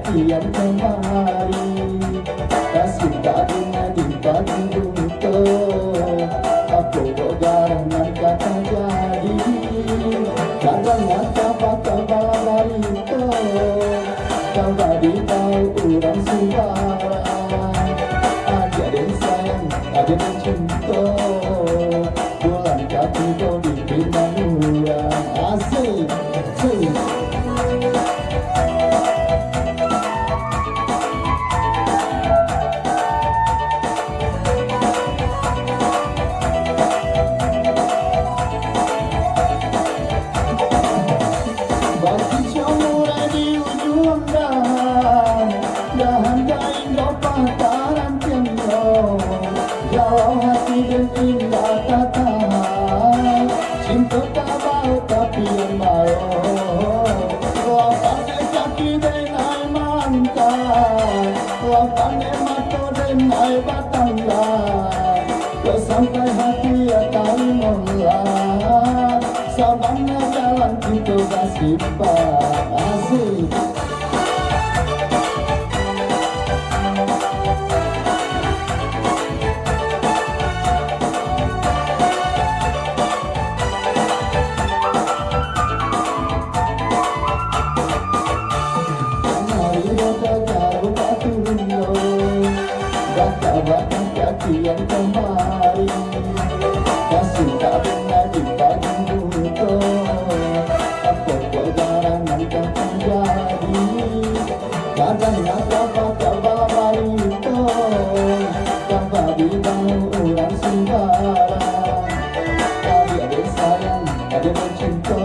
Kian kemari tak suka dengan di pagi untuk aku garangan kata jadi kadang mata bakal balari itu kau bagi tahu orang suara ada yang sayang ada yang cinta bulan kaki kau dibina orang asik asik. Indah kata cinta tak bau tapi yang mau lapane kaki denai mantan lapane mata denai batangga sampai hati akan mulai sabana jalan kita gasipah asik. Batang kaki yang kemari kasih tak benar di pagi buta apa kegarangan kan terjadi kadang ada bakal balari itu tanpa dibangun orang sembarang ada yang sayang ada yang cinta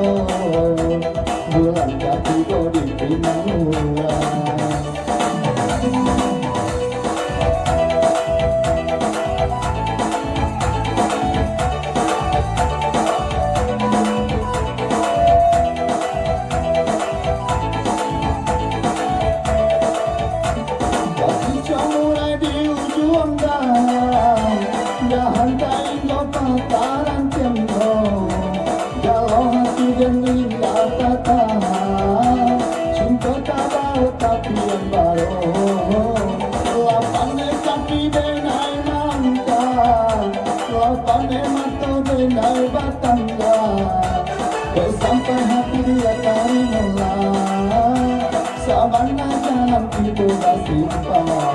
bulan kaki kau dibina orang. Hantai kau pataran tiempo kalau hati dan indah kata cinta tak bau tapi yang baru lapane kaki denai mantan lapane mata denai batangga sampai hati dia kari mulai sabana jalan itu gasipah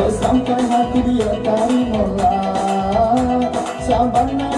sampai hati dia kari mulai sabana